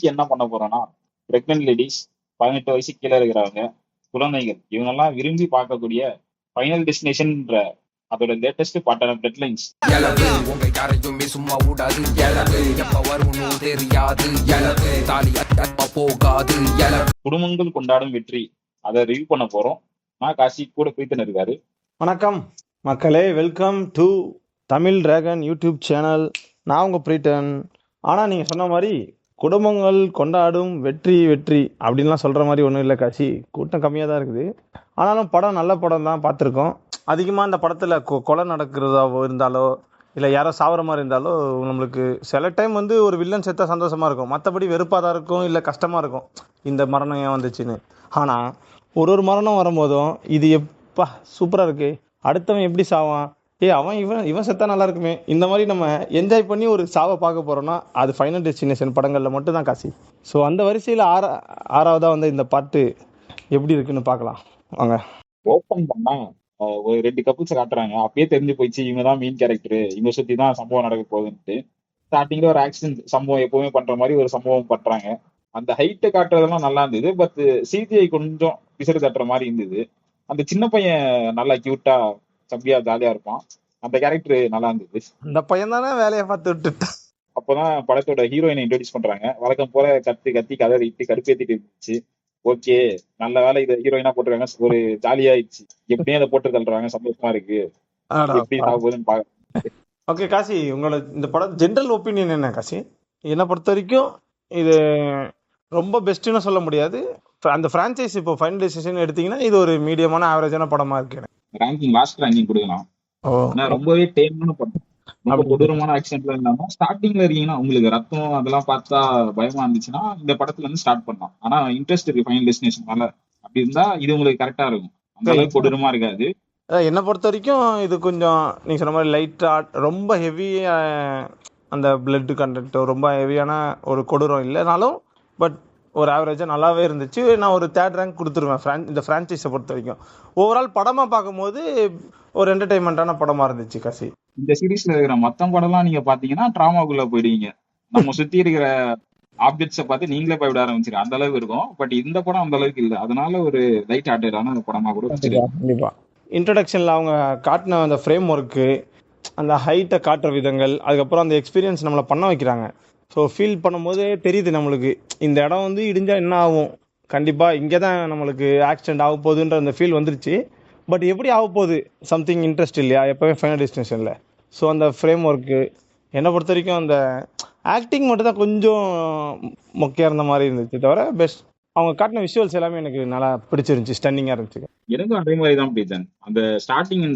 இன்னைக்கு என்ன பண்ண போறோம்னா, பிரெக்னன்ட் லேடிஸ், 18 வயசுக்கு கீழே இருக்கிறவங்க, குழந்தைகள் இவங்கெல்லாம் விரும்பி பார்க்கக்கூடிய ஃபைனல் டெஸ்டினேஷன்ன்ற அதோட லேட்டஸ்ட் பார்ட்டான டெட்லைன்ஸ். எலவு உங்க யாரையுமே சும்மா விடாது. எலவு எப்ப வரும்னு தெரியாது. எலவு தாலி போகாது. எலவு குடும்பங்கள் கொண்டாடும் வெற்றி அதை ரிவ்யூ பண்ண போறோம். நான் காசி கூட போயிட்டு இருக்காரு. வணக்கம் மக்களே, welcome to Tamil dragon YouTube channel. நான் உங்கள் பிரீட்டன். ஆனால் நீங்கள் சொன்ன மாதிரி குடும்பங்கள் கொண்டாடும் வெற்றி வெற்றி அப்படின்லாம் சொல்கிற மாதிரி ஒன்றும் இல்லை காசி. கூட்டம் கம்மியாக தான் இருக்குது. ஆனாலும் படம் நல்ல படம் தான் பார்த்துருக்கோம். அதிகமாக இந்த படத்தில் கொலை நடக்கிறதா இருந்தாலோ இல்லை யாரோ சாவர மாதிரி இருந்தாலோ நம்மளுக்கு சில டைம் வந்து ஒரு வில்லன் செத்தா சந்தோஷமாக இருக்கும், மற்றபடி வெறுப்பாக தான் இருக்கும், இல்லை கஷ்டமாக இருக்கும் இந்த மரணம் ஏன் வந்துச்சுன்னு. ஆனால் ஒரு மரணம் வரும்போதும் இது எப்பா சூப்பராக இருக்கு, அடுத்தவன் எப்படி சாவான், அவன் இவன் செத்தா நல்லா இருக்குமே, இந்த மாதிரி நம்ம என்ஜாய் பண்ணி ஒரு சாவை பார்க்க போகிறோன்னா அது ஃபைனல் டெஸ்டினேஷன் படங்களில் மட்டும் தான் காசி. ஸோ அந்த வரிசையில் ஆறாவதாக வந்து இந்த பாட்டு எப்படி இருக்குன்னு பார்க்கலாம் வாங்க. ஓப்பன் பண்ணா ஒரு 2 கப்புள்ஸ் காட்டுறாங்க. அப்பயே தெரிஞ்சு போயிடுச்சு இவங்க தான் மெயின் கேரக்டர், இவங்க சுத்தி தான் சம்பவம் நடக்க போகுதுன்ட்டு. ஸ்டார்டிங்ல ஒரு ஆக்சிடென்ட் சம்பவம் எப்பவுமே பண்ற மாதிரி ஒரு சம்பவம் பண்றாங்க. அந்த ஹைட்டை காட்டுறதெல்லாம் நல்லா இருந்தது. பட் சிஜிஐ கொஞ்சம் பிசறு தட்டுற மாதிரி இருந்தது. அந்த சின்ன பையன் நல்லா கியூட்டா சப்பியா ஜாலியா இருப்பான். அந்த கேரக்டர் நல்லா இருந்தது. அந்த பையன் தானே வேலையை பார்த்து விட்டுட்டான். அப்பதான் படத்தோட ஹீரோயினை இன்ட்ரோடியூஸ் பண்றாங்க. வழக்கம் போல கத்தி கதறிட்டு கடுப்பேத்திட்டு இருந்துச்சு. ஓகே, நல்ல வேலை இதை ஹீரோயினா போட்டுருக்காங்க, ஒரு ஜாலியா ஆயிடுச்சு. எப்படியும் அதை போட்டு தள்ளுறாங்க, சந்தோஷமா இருக்கு. எப்படி ஆகுதுன்னு பாக்க. ஓகே காசி, உங்களோட இந்த படம் ஜென்ரல் ஒப்பீனியன் என்ன காசி? என்னை பொறுத்த வரைக்கும் இது ரொம்ப பெஸ்ட்டுன்னு சொல்ல முடியாது. அந்த ஃப்ரான்ச்சைஸ் இப்போ ஃபைனல் டெஸ்டினேஷன் எடுத்தீங்கன்னா இது ஒரு மீடியமான ஆவரேஜான படமா இருக்கு. ரேங்கிங் லாஸ்ட் ரேங்கிங் கொடுக்கலாம். ரொம்பவே டேமான படம், ரொம்ப கொடூரமான ஆக்சிடென்ட்ல இல்லாம ஸ்டார்டிங்ல இருக்கீங்கன்னா உங்களுக்கு ரத்தம் அதெல்லாம் பார்த்தா பயமா இருந்துச்சுன்னா இந்த படத்துல இருந்து ஸ்டார்ட் பண்ணலாம். ஆனா இன்ட்ரெஸ்ட் இருக்கு ஃபைனல் டெஸ்டினேஷன் மேல, அப்படி இருந்தா இது உங்களுக்கு கரெக்டா இருக்கும். அந்த அளவுக்கு கொடூரமா இருக்காது. என்னை பொறுத்த வரைக்கும் இது கொஞ்சம் நீங்க சொன்ன மாதிரி லைட்டா, ரொம்ப ஹெவி அந்த பிளட் கண்டென்ட் ரொம்ப ஹெவியான ஒரு கொடூரம் இல்லைனாலும் பட் ஒரு ஆவரேஜா நல்லாவே இருந்துச்சு. நான் ஒரு 3rd ரேங்க் கொடுத்துருவேன் இந்த ஃப்ரான்ச்சைஸை பொறுத்த வரைக்கும். ஓவரால் படமா பார்க்கும்போது ஒரு என்டர்டைன்மெண்டான படமா இருந்துச்சு காசி. இந்த சீரீஸ்ல இருக்கிற மொத்த படம்லாம் நீங்க பாத்தீங்கன்னா டிராமாக்குள்ள போயிடுவீங்க. நம்ம சுத்தி இருக்கிற ஆப்ஜெக்ட்ஸை பார்த்து நீங்களே போய்விட ஆரம்பிச்சிருக்கோம், அந்த அளவுக்கு இருக்கும். பட் இந்த படம் அந்த அளவுக்கு இல்லை, அதனால ஒரு லைட் ஹார்ட்டடான படமா கூட கண்டிப்பா. இன்ட்ரடக்ஷன்ல அவங்க காட்டின அந்த ஃப்ரேம் ஒர்க்கு, அந்த ஹைட்டை காட்டுற விதங்கள், அதுக்கப்புறம் அந்த எக்ஸ்பீரியன்ஸ் நம்மளை பண்ண வைக்கிறாங்க. ஸோ ஃபீல் பண்ணும்போதே தெரியுது நம்மளுக்கு இந்த இடம் வந்து இடிஞ்சா என்ன ஆகும், கண்டிப்பாக இங்கே தான் நம்மளுக்கு ஆக்சிடென்ட் ஆக போகுதுன்ற அந்த ஃபீல் வந்துருச்சு. பட் எப்படி ஆக போகுது, சம்திங் இன்ட்ரெஸ்ட் இல்லையா எப்போவே ஃபைனல் டெஸ்டினேஷனில். ஸோ அந்த ஃப்ரேம் ஒர்க்கு என்னை பொறுத்த வரைக்கும் அந்த ஆக்டிங் மட்டும் தான் கொஞ்சம் மொக்கையாக இருந்த மாதிரி இருந்துச்சு. தவிர பெஸ்ட் அவங்க காட்டின விஷுவல்ஸ் எல்லாமே எனக்கு நல்லா பிடிச்சிருந்துச்சு, ஸ்டன்னிங்காக இருந்துச்சு. எனக்கும் அதே மாதிரி தான் பிடிச்சேன். அந்த ஸ்டார்டிங்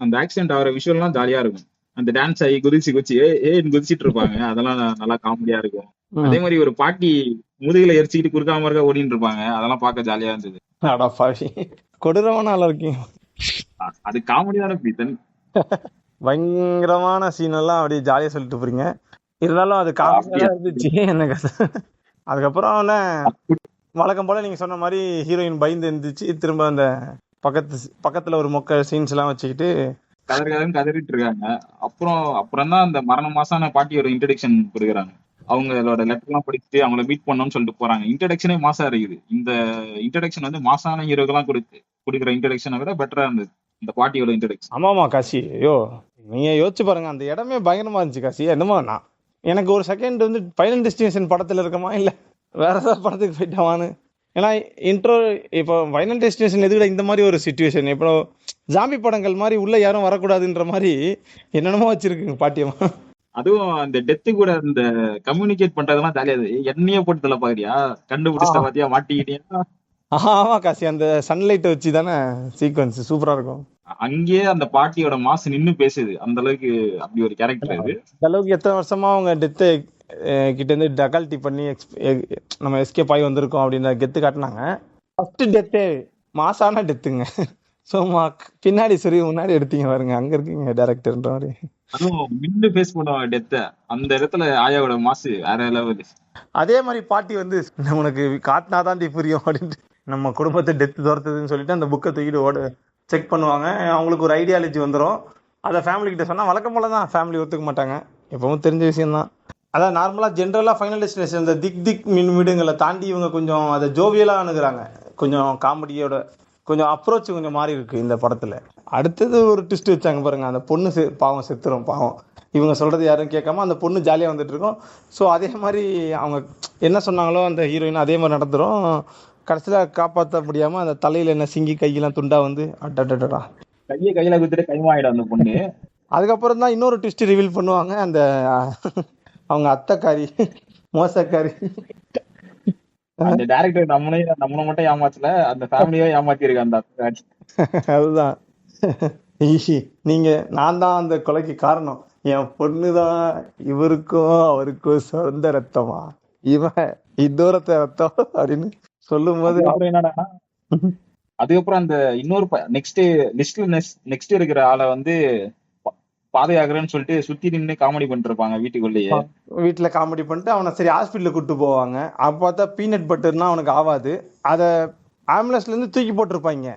அந்த ஆக்சிடென்ட் ஆகிற விஷுவல்லாம் ஜாலியா இருக்கும். அந்த டான்ஸ் ஆகி குதிச்சு குதிச்சிட்டு இருப்பாங்க, அதெல்லாம் நல்லா காமெடியா இருக்கும். அதே மாதிரி ஒரு பாட்டி முதுகுல எரிச்சுக்கிட்டு குறுக்காம இருக்க ஓடிட்டு இருப்பாங்க, அதெல்லாம் பார்க்க ஜாலியா இருந்தது. கொடூரமான ஆளா இருக்கீங்க, அது காமெடி தானே பிரீத்தன். பயங்கரமான சீன் எல்லாம் அப்படியே ஜாலியா சொல்லிட்டு போறீங்க. இருந்தாலும் அது காமெடியா இருந்துச்சு எனக்கு. அதுக்கப்புறம் வழக்கம் போல நீங்க சொன்ன மாதிரி ஹீரோயின் பயந்து இருந்துச்சு. திரும்ப அந்த பக்கத்துல ஒரு மொக்க சீன்ஸ் எல்லாம் வச்சுக்கிட்டு கதறிட்டு இருக்காங்க. அப்புறம் தான் அந்த மரண மாசான பாட்டியோட இன்ட்ரடக்ஷன் கொடுக்குறாங்க. அவங்களோட லெட்டர் எல்லாம் படிச்சுட்டு அவங்கள மீட் பண்ணணும்னு சொல்லிட்டு போறாங்க. இன்ட்ரடக்ஷனே மாசா இருக்குது. இந்த இன்ட்ரடக்ஷன் வந்து மாசான ஹீரோக்கெல்லாம் கொடுக்குற இன்ட்ரடக்ஷனை விட பெட்டரா இருந்தது இந்த பாட்டியோட இன்ட்ரடக்ஷன். ஆமாமா காசி, ஐயோ நீங்க யோசிச்சு பாருங்க, அந்த இடமே பயங்கரமா இருந்துச்சு காசி. என்னமோ எனக்கு ஒரு செகண்ட் வந்து ஃபைனல் டெஸ்டினேஷன் படத்துல இருக்கமா இல்ல வேற ஏதாவது படத்துக்கு போயிட்டாவான்னு. ஏன்னா இன்ட்ரோ இப்போ ஃபைனல் டெஸ்டினேஷன் எதுக்கிட்ட இந்த மாதிரி ஒரு சிச்சுவேஷன், இப்போ ஜாம்பி படங்கள் மாதிரி உள்ள யாரும் வரக்கூடாதுன்ற மாதிரி என்னென்னமோ வச்சிருக்குங்க பாட்டியமா. அதுவும் அந்த டெத்து கூட அந்த கம்யூனிகேட் பண்றதெல்லாம் ஜாலியா இருக்கு. எண்ணெயே போட்டு தள்ள பாக்குறியா, கண்டுபிடிச்ச பாத்தியா, மாட்டிக்கிட்டியா. ஆமா காசி, அந்த சன்லைட்டை வச்சு தானே சீக்வன்ஸ் சூப்பரா இருக்கும். அங்கேயே அந்த பாட்டியோட மாசு நின்னு பேசுது, அந்த அளவுக்கு அப்படி ஒரு கேரக்டர் அது. அந்த அளவுக்கு எத்தனை வருஷமா அவங்க டெத்தை கிட்ட இருந்து டகால்ட்டி பண்ணி நம்ம எஸ்கேப் ஆகி வந்திருக்கோம் அப்படின்னு கெத்து காட்டினாங்க. ஃபர்ஸ்ட் டெத்தே மாசான டெத்துங்க. ஸோ பின்னாடி சரி முன்னாடி எடுத்தீங்க பாருங்க, அங்க இருக்கீங்க டேரக்டர்ன்ற மாதிரி. அதுவும் மின்னு ஃபேஸ் பண்ணுவாங்க டெத்தை, அந்த இடத்துல ஆயாவோட மாசு வேற லெவல். அதே மாதிரி பாட்டி வந்து உனக்கு காட்டினாதான் புரியும் அப்படின்ட்டு நம்ம குடும்பத்தை டெத்து துரத்துதுன்னு சொல்லிட்டு அந்த புக்கை தூக்கிட்டு செக் பண்ணுவாங்க. அவங்களுக்கு ஒரு ஐடியாலஜி வந்துடும். அதை ஃபேமிலி கிட்ட சொன்னா வழக்கம் போல தான், ஃபேமிலி ஒத்துக்க மாட்டாங்க, எப்பவும் தெரிஞ்ச விஷயம் தான். அதான் நார்மலா ஜென்ரலா ஃபைனல் டெஸ்டினேஷன் இந்த திக் திக் வீடுங்களை தாண்டி இவங்க கொஞ்சம் அதை ஜோவியலா அணுகுறாங்க. கொஞ்சம் காமெடியோட கொஞ்சம் அப்ரோச் கொஞ்சம் மாறி இருக்கு இந்த படத்துல. அடுத்தது ஒரு ட்விஸ்ட் வச்சாங்க பாருங்க, அந்த பொண்ணு பாவம் செத்துரும் பாவம். இவங்க சொல்றது யாரும் கேட்காம அந்த பொண்ணு ஜாலியா வந்துட்டு இருக்கோம். ஸோ அதே மாதிரி அவங்க என்ன சொன்னாங்களோ அந்த ஹீரோயின் அதே மாதிரி நடந்துரும். கடைசியில காப்பாற்ற முடியாம அந்த தலையில என்ன சிங்கி கையெல்லாம் துண்டா வந்து அட்டடா. கையில குத்துட்டு கைமாயிடும் அந்த பொண்ணு. அதுக்கப்புறம் தான் இன்னொரு ட்விஸ்ட் ரிவீல் பண்ணுவாங்க. அந்த அவங்க அத்தைக்காரி மோசக்காரி. அந்த டைரக்டர் நம்மள மட்டும் ஏமாத்தல, அந்த ஃபேமிலியே ஏமாத்தி இருக்கு அந்த அத்தை. அதுதான் நீங்க நான் தான் அந்த கொலைக்கு காரணம், என் பொண்ணுதான் இவருக்கும் அவருக்கும் சொந்த ரத்தமா, இவன் இதோரத்த ரத்தம் அப்படின்னு சொல்லும் போது அப்புறம் என்னடா, அதுக்கப்புறம் அந்த இன்னொரு நெக்ஸ்ட் இருக்கிற ஆளை வந்து பாதையாகிறேன்னு சொல்லிட்டு சுத்தி நின்று காமெடி பண்ணிட்டு இருப்பாங்க வீட்டுக்குள்ளேயே. வீட்டுல காமெடி பண்ணிட்டு அவனை சரி ஹாஸ்பிட்டலுக்கு கூட்டு போவாங்க. அப்ப பார்த்தா பீனட் பட்டர்னா அவனுக்கு ஆகாது. அத ஆம்புலன்ஸ்ல இருந்து தூக்கி போட்டிருப்பாங்க.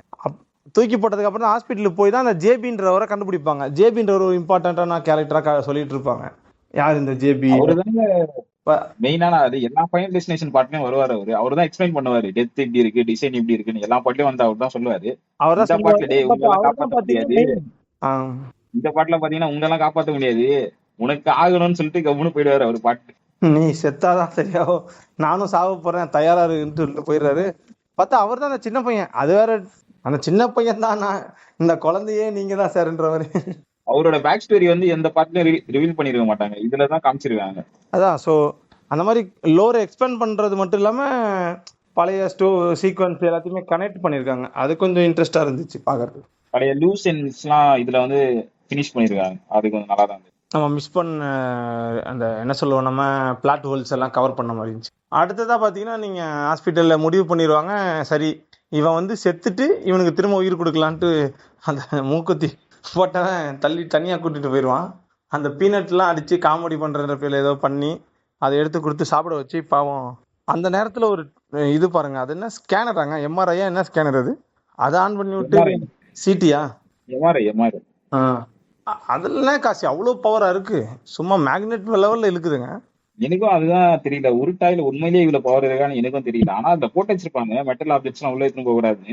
தூக்கி போட்டதுக்கு அப்புறம் ஹாஸ்பிட்டலுக்கு போய் தான் அந்த ஜேபின்றவரை கண்டுபிடிப்பாங்க. ஜேபின்ற ஒரு இம்பார்ட்டன்டான கேரக்டரா சொல்லிட்டு இருப்பாங்க. யார் இந்த ஜேபி? அவருதாங்க மெயினான. அது எல்லா ஃபைனல் டெஸ்டினேஷன் பாட்டுலயும் வருவாரு அவரு. அவர் தான் எக்ஸ்பிளைன் பண்ணுவாரு டெத் இப்படி இருக்கு, டிசைன் இப்படி இருக்குன்னு. எல்லா பாட்டுலயும் வந்து அவர் தான் சொல்லுவாரு. இந்த பாட்டுல டே உங்களெல்லாம் காப்பாற்ற முடியாது, இந்த பாட்டுல பாத்தீங்கன்னா உங்களெல்லாம் காப்பாற்ற முடியாது, உனக்கு ஆகணும்னு சொல்லிட்டு கம்முன்னு போயிடுவாரு அவர் பாட்டு. நீ செத்தாதான் சரியாவோ, நானும் சாவ போறேன் தயாரா இருக்குன்னு போயிடுறாரு. பார்த்தா அவர் தான் அந்த சின்ன பையன். அது வேற, அந்த சின்ன பையன் தான் நான், இந்த குழந்தையே நீங்க தான் சார்ன்ற மாதிரி. அவரோட பேக் ஸ்டோரி வந்து எந்த பாட்டுலயும் ரிவீல் பண்ணிருக்க மாட்டாங்க, இதுலதான் காமிச்சிருக்காங்க. அதான் ஸோ அந்த மாதிரி லோரை எக்ஸ்பேண்ட் பண்றது மட்டும் இல்லாம பழைய சீக்வன்ஸ் எல்லாத்தையுமே கனெக்ட் பண்ணிருக்காங்க. அது கொஞ்சம் இன்ட்ரெஸ்டா இருந்துச்சு பாக்குறது. பழைய லூஸ் எண்ட்ஸ் எல்லாம் இதுல வந்து பினிஷ் பண்ணிருக்காங்க. அது கொஞ்சம் நல்லா தான் இருந்துச்சு. நம்ம மிஸ் பண்ண அந்த என்ன சொல்லுவோம், நம்ம பிளாட் ஹோல்ஸ் எல்லாம் கவர் பண்ண மாதிரி இருந்துச்சு. அடுத்ததா பாத்தீங்கன்னா நீங்க ஹாஸ்பிட்டல்ல முடிவு பண்ணிடுவாங்க, சரி இவன் வந்து செத்துட்டு இவனுக்கு திரும்ப உயிர் கொடுக்கலான்ட்டு அந்த மூக்குத்தி போட்டவன் தள்ளி தனியா கூட்டிட்டு போயிடுவான். அந்த பீனட்லாம் அடிச்சு காமெடி பண்ற பேர்ல ஏதோ பண்ணி அதை எடுத்து கொடுத்து சாப்பிட வச்சு பாவம். அந்த நேரத்துல ஒரு இது பாருங்க, அது என்ன ஸ்கேனராங்க, எம்ஆர்ஐயா என்ன ஸ்கேனர் அது, அதை ஆன் பண்ணி விட்டு சிடியா எம்ஆர்ஐ அதுல காசு அவ்வளவு பவரா இருக்கு, சும்மா மேக்னெட் லெவல்ல இருக்குதுங்க. எனக்கும் அதுதான் தெரியல, உருட்டாயில உண்மையிலேயே இவ்வளவு பவர் இருக்கான்னு எனக்கும் தெரியல. ஆனா அந்த போட்டு வச்சிருப்பாங்க மெட்டல் ஆப்ஜெக்ட்ஸ் எல்லாம் உள்ள எடுத்துன்னு போக கூடாது,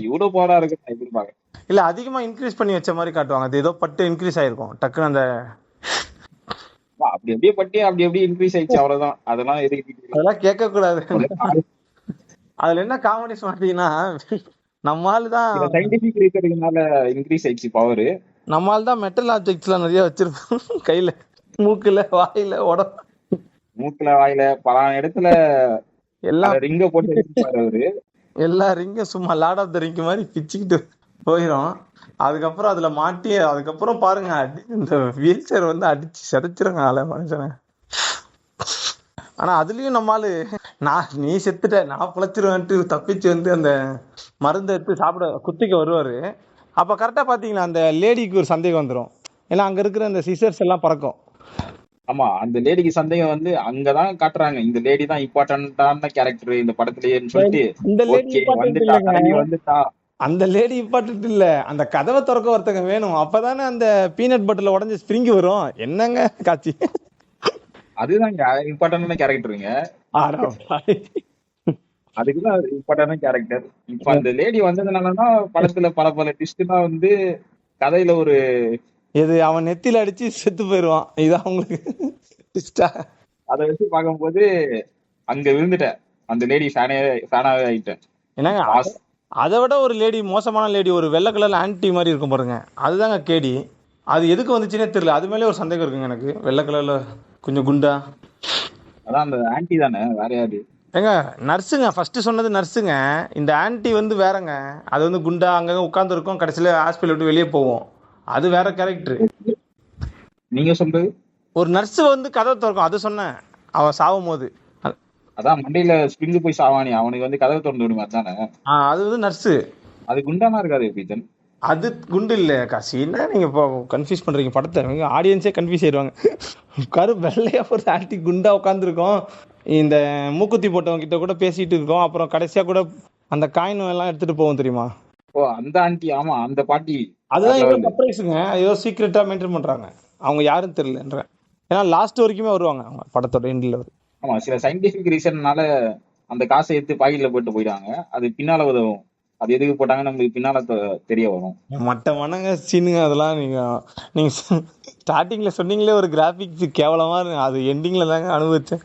இவ்வளவு பவரா இருக்கு எதிர்பார்க்க. இல்ல அதிகமா இன்க்ரீஸ் பண்ணி வச்ச மாதிரி காட்டுவாங்க. அது ஏதோ பட்டு இன்க்ரீஸ் ஆயிருக்கும் டக்குன்னு அந்த அப்படி அப்படியே பட்டி அப்படி அப்படியே இன்க்ரீஸ் ஆயிடுச்சு, அவ்வளவுதான். அதெல்லாம் கேட்க கூடாது. அதுல என்ன காமெடி பாத்தீங்கன்னா, நம்மால் தான் சயின்டிபிக் ரீசனுக்குனால இன்க்ரீஸ் ஆயிடுச்சு பவர். நம்மால் தான் மெட்டல் ஆப்ஜெக்ட்ஸ் எல்லாம் நிறைய வச்சிருப்போம் கையில, மூக்குல வாயில உடம்பு, மூக்குல வாயில பல இடத்துல எல்லாம் ரிங்க போட்டு வச்சிருப்பாரு அவரு. எல்லா ரிங்கும் சும்மா லார்ட் ஆஃப் த ரிங் மாதிரி பிச்சுக்கிட்டு போயிடும். அதுக்கப்புறம் அதுல மாட்டி அதுக்கப்புறம் பாருங்க இந்த வீல் சேர் வந்து அடிச்சு சிதைச்சிருங்க ஆள மனுஷனை. ஆனா அதுலயும் நம்மால நீ செத்துட்ட நான் பிழைச்சிருவேன்ட்டு தப்பிச்சு வந்து அந்த மருந்து எடுத்து சாப்பிட குத்திக்க வருவாரு. அப்ப கரெக்டா பாத்தீங்கன்னா அந்த லேடிக்கு ஒரு சந்தேகம் வந்துடும், ஏன்னா அங்க இருக்கிற அந்த சிசர்ஸ் எல்லாம் பறக்கும். ஆமா, அந்த லேடிக்கு சந்தேகம் வந்து அங்கதான் காட்டுறாங்க, இந்த லேடி தான் இம்பார்ட்டன்டான கேரக்டர் இந்த படத்துலயேன்னு சொல்லிட்டு. அந்த லேடி இம்பார்ட்டன்ட் இல்ல, அந்த கதவை திறக்க ஒருத்தங்க வேணும், அப்பதானே அந்த பீனட் பட்டர்ல உடஞ்ச ஸ்பிரிங் வரும். என்னங்க காட்சி, அதுதான் இம்பார்ட்டன்டான கேரக்டருங்க, அதுக்குதான் இம்பார்ட்டன்டான கேரக்டர். இப்ப அந்த லேடி வந்ததுனாலதான் படத்துல பல ட்விஸ்ட் தான் வந்து கதையில ஒரு இது அவன் நெத்தில அடிச்சு செத்து போயிருவான், இது அவங்களுக்கு அதை வச்சு பார்க்கும்போது அங்க விழுந்துட்டேன், அந்த லேடி ஃபேனாவே ஆயிட்டேன். என்னங்க அதை விட ஒரு லேடி மோசமான லேடி, ஒரு வெள்ளை கலர்ல ஆன்டி மாதிரி இருக்கும் பாருங்க, அதுதாங்க கேடி. அது எதுக்கு வந்துச்சுன்னே தெரியல, அது மேலே ஒரு சந்தேகம் இருக்குங்க எனக்கு. வெள்ளை கலர்ல கொஞ்சம் குண்டா, அதான் அந்த ஆன்டி தானே, வேற யாரு? ஏங்க நர்ஸுங்க, ஃபர்ஸ்ட் சொன்னது நர்ஸுங்க. இந்த ஆன்டி வந்து வேறங்க, அது வந்து குண்டா அங்கங்க உட்கார்ந்து இருக்கும், கடைசியில ஹாஸ்பிட்டல் விட்டு வெளியே போவோம், அது வேற கேரக்டர். நீங்க சொல்றது ஒரு நர்ஸ் வந்து கதவை திறக்கும், அது சொன்னேன், அவன் சாவும் போது. அதான் மண்டையில ஸ்பிரிங் போய் சாவானி, அவனுக்கு வந்து கதவை திறந்து விடுமா தானே, அது வந்து நர்ஸ். அது குண்டானா இருக்காது பீத்தன், அது குண்டு இல்ல காசி. என்ன நீங்க இப்போ கன்ஃபியூஸ் பண்றீங்க படத்தை, ஆடியன்ஸே கன்ஃபியூஸ் ஆயிடுவாங்க. வெள்ளையா ஒரு ஆன்டி குண்டா உட்காந்துருக்கோம், இந்த மூக்குத்தி போட்டவங்க கிட்ட கூட பேசிட்டு இருக்கோம், அப்புறம் கடைசியா கூட அந்த காயின் எல்லாம் எடுத்துட்டு போவோம் தெரியுமா? ஓ அந்த ஆன்டி, ஆமா அந்த பாட்டி. அதுதான் சர்ப்ரைஸுங்க, ஏதோ சீக்ரெட்டா மெயின்டைன் பண்றாங்க, அவங்க யாரும் தெரியலன்ற. ஏன்னா லாஸ்ட் வரைக்குமே வருவாங்க அவங்க படத்தோட எண்டில். ஆமா, சில சயின்டிபிக் ரீசன்னால அந்த காசை எடுத்து பாக்கெட்ல போட்டு போயிடுவாங்க. அது பின்னால உதவும். அது எதுக்கு போட்டாங்கன்னு நம்மளுக்கு பின்னால தெரிய வரும். மட்ட மனங்க சீனுங்க அதெல்லாம். நீங்க ஸ்டார்டிங்ல சொன்னீங்களே ஒரு கிராபிக்ஸ் கேவலமா இருக்கு, அது எண்டிங்ல தாங்க அனுபவிச்சேன்.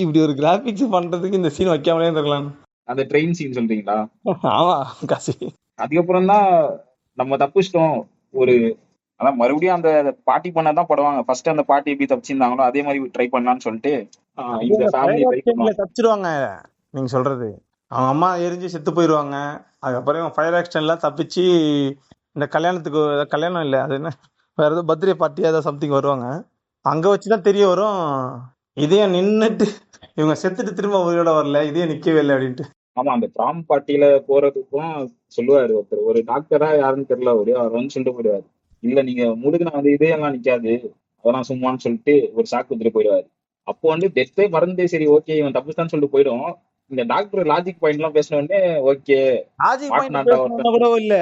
இப்படி ஒரு கிராபிக்ஸ் பண்றதுக்கு இந்த சீன் வைக்காமலே இருக்கலாம். அந்த ட்ரெயின் சீன் சொல்றீங்களா? ஆமா காசி. அதுக்கப்புறம் தான் நம்ம தப்பிச்சிட்டோம். ஒரு அதான் மறுபடியும் அந்த பாட்டி பண்ணதான் படுவாங்க. ஃபர்ஸ்ட் அந்த பாட்டி எப்படி தப்பிச்சிருந்தாங்களோ அதே மாதிரி ட்ரை பண்ணலாம்னு சொல்லிட்டு இந்த ஃபேமிலி ட்ரை பண்ணுவாங்க. தப்பிச்சிருவாங்க நீங்க சொல்றது. அவங்க அம்மா எரிஞ்சு செத்து போயிருவாங்க. அதுக்கப்புறம் ஃபயர் ஆக்சிடென்ட்லாம் தப்பிச்சு இந்த கல்யாணத்துக்கு, கல்யாணம் இல்லை அது என்ன, வேற ஏதோ பர்த்டே பார்ட்டி ஏதோ சம்திங் வருவாங்க. அங்க வச்சுதான் தெரிய வரும், இதே நின்னுட்டு இவங்க செத்துட்டு திரும்ப உயிரோட வரல, இதே நிக்கவே இல்லை அப்படின்ட்டு. ஆமா, அந்த பிராம் பார்ட்டியில போறதுக்கும் சொல்லுவாரு ஒருத்தர், ஒரு டாக்டரா யாருன்னு தெரியல, அவர் வந்து சொல்லிட்டு போயிடுவாரு, இல்ல நீங்க முழுக்க வந்து இதெல்லாம் நிக்காது, அதெல்லாம் சும்மான்னு சொல்லிட்டு ஒரு சாக்கு கொடுத்துட்டு போயிடுவாரு. அப்போ வந்து டெத்தே மறந்து சரி ஓகே இவன் தப்புதான் சொல்லிட்டு போயிடும். இந்த டாக்டர் லாஜிக் பாயிண்ட் எல்லாம் பேசின உடனே ஓகே லாஜிக் பாயிண்ட் கூட இல்ல,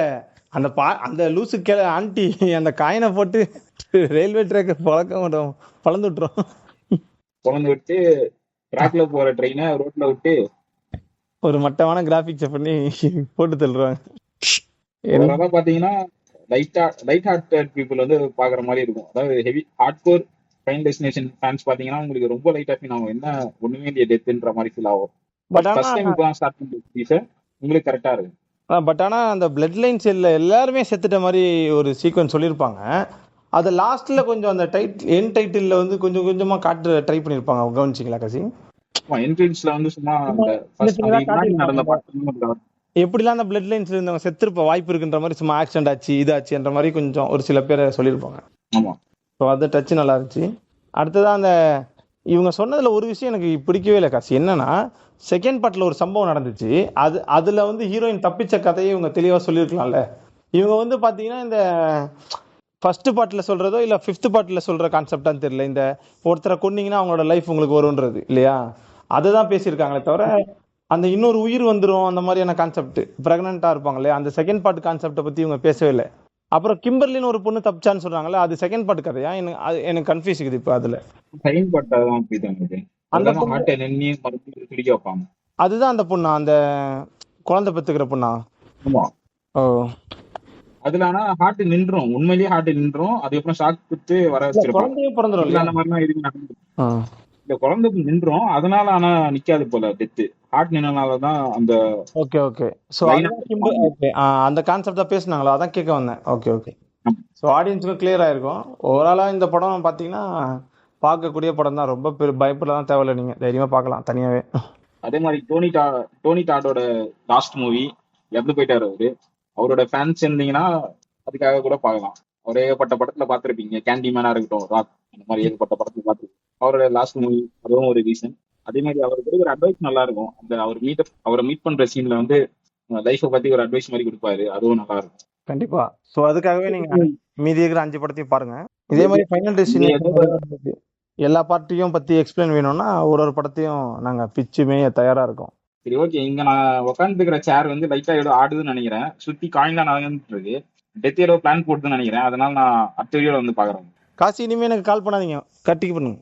அந்த அந்த லூசு ஆன்டி அந்த காயினை போட்டு ரயில்வே ட்ராக் பழந்து விட்டுரும். குழந்தை விட்டு ட்ராக்ல போற ட்ரெயினை ரோட்ல விட்டு ஒரு மட்டமான கிராபிக்ஸ் பண்ணி போட்டு தள்ளுறாங்க. அதெல்லாம் பாத்தீங்கன்னா லைட் ஹார்ட்டட் பீப்புள் வந்து பாக்குற மாதிரி இருக்கும். அதாவது heavy hardcore final destination fans பாத்தீங்கன்னா உங்களுக்கு ரொம்ப லைட்டா ஃபீல் ஆகும், என்ன ஒண்ணுமே இல்லையா டெத்துன்ற மாதிரி ஃபீல் ஆகும். ஃபர்ஸ்ட் டைம் இப்பதான் ஸ்டார்ட் பண்ணுறது உங்களுக்கு கரெக்டா இருக்கு. பட் ஆனா அந்த பிளட் லைன் செல்ல எல்லாருமே செத்துட்ட மாதிரி ஒரு சீக்வன்ஸ் சொல்லியிருப்பாங்க. அது லாஸ்ட்ல கொஞ்சம் அந்த என் டைட்டில்ல வந்து கொஞ்சம் கொஞ்சமா காட்டு ட்ரை பண்ணிருப்பாங்க, கவனிச்சிங்களா காசி? என்ட்ரன்ஸ்ல வந்து சும்மா நடந்த பாட்டு எப்படிலாம் அந்த பிளட் லைன்ஸ்ல இருந்தவங்க செத்துருப்ப வாய்ப்பு இருக்குன்ற மாதிரி, சும்மா ஆக்சிடென்ட் ஆச்சு இதாச்சுன்ற மாதிரி கொஞ்சம் ஒரு சில பேரை சொல்லியிருப்பாங்க. ஆமா, ஸோ அது டச் நல்லா இருந்துச்சு. அடுத்ததான் அந்த இவங்க சொன்னதுல ஒரு விஷயம் எனக்கு பிடிக்கவே இல்லை காசு, என்னன்னா செகண்ட் பார்ட்ல ஒரு சம்பவம் நடந்துச்சு, அதுல வந்து ஹீரோயின் தப்பிச்ச கதையை இவங்க தெளிவா சொல்லியிருக்கலாம்ல. இவங்க வந்து பாத்தீங்கன்னா இந்த ஃபர்ஸ்ட் பார்ட்ல சொல்றதோ இல்ல ஃபிஃப்த் பார்ட்ல சொல்ற கான்செப்டான்னு தெரியல, இந்த ஒருத்தரை கொன்னீங்கன்னா அவங்களோட லைஃப் உங்களுக்கு வரும்ன்றது இல்லையா, அதுதான் பேசியிருக்காங்களே தவிர அந்த இன்னொரு உயிர் வந்துடும் அந்த மாதிரியான கான்செப்ட், பிரெக்னண்டா இருப்பாங்க இல்லையா, அந்த செகண்ட் பார்ட் கான்செப்டை பத்தி இவங்க பேசவே இல்லை. அப்புறம் கிம்பர்லின்னு ஒரு பொண்ணு தப்பிச்சான்னு சொல்றாங்கல்ல, அது செகண்ட் பார்ட் கதையா? எனக்கு கன்ஃபியூஸ் இருக்குது இப்போ. அதுல செகண்ட் பார்ட் அந்த அதுதான் அந்த பொண்ணா, அந்த குழந்தை பெத்துக்கிற பொண்ணா? ஓ, அதுல ஆனா ஹார்ட் நின்றும், உண்மையிலேயே ஹார்ட் நின்றும், அதுக்கப்புறம் ஷாக் கொடுத்து வர வச்சிருப்பாங்க. அந்த மாதிரிலாம் எதுவும் நடந்து இந்த குழந்தை நின்றும், அதனால ஆனா நிக்காது போல டெத்து, ஹார்ட் நின்னனாலதான் அந்த. ஓகே ஓகே, சோ அந்த கான்செப்ட் தான் பேசுனாங்களா, அதான் கேட்க வந்தேன். ஓகே ஓகே, சோ ஆடியன்ஸ்க்கு கிளியர் ஆயிருக்கும். ஓவராலா இந்த படம் பாத்தீங்கன்னா பார்க்கக்கூடிய படம் தான், ரொம்ப பயப்படலாம் தேவையில்லை, நீங்க தைரியமா பார்க்கலாம் தனியாவே. அதே மாதிரி டோனி டாடோட லாஸ்ட் மூவி இறந்து போயிட்டாரு அவரு. அவரோட ஃபேன்ஸ் இருந்தீங்கன்னா அதுக்காக கூட பார்க்கலாம். அவர் ஏகப்பட்ட படத்துல பார்த்துருப்பீங்க, கேண்டிமேனா இருக்கட்டும், ராக், அந்த மாதிரி ஏகப்பட்ட படத்துல பார்த்துருப்பீங்க. அவரோட லாஸ்ட் மூவி அதுவும் ஒரு ரீசன். அதே மாதிரி அவருக்கு ஒரு அட்வைஸ் நல்லா இருக்கும், அந்த அவரை மீட் பண்ற சீன்ல வந்து லைஃபை பத்தி ஒரு அட்வைஸ் மாதிரி கொடுப்பாரு, அதுவும் நல்லா இருக்கும். கண்டிப்பா. சோ அதுக்காகவே நீங்க மீதி இருக்கிற 5 படத்தையும் பாருங்க. இதே மாதிரி ஃபைனல் டெஸ்டினேஷன் எல்லா பார்ட்டியும் பத்தி எக்ஸ்பிளைன் வேணும்னா ஒரு படத்தையும் நாங்க பிச்சுமே தயாரா இருக்கோம். சரி ஓகே, இங்க நான் உட்காந்துருக்கிற சேர் வந்து லைட்டா ஏதோ ஆடுதுன்னு நினைக்கிறேன், சுத்தி காயின்லாம் நடந்துட்டு இருக்கு, டெத் ஏதோ பிளான் போட்டுன்னு நினைக்கிறேன், அதனால நான் அடுத்த வீடியோல வந்து பாக்குறேன். காசு இனிமே எனக்கு கால் பண்ணாதீங்க, கட்டிக்கு பண்ணுங்க.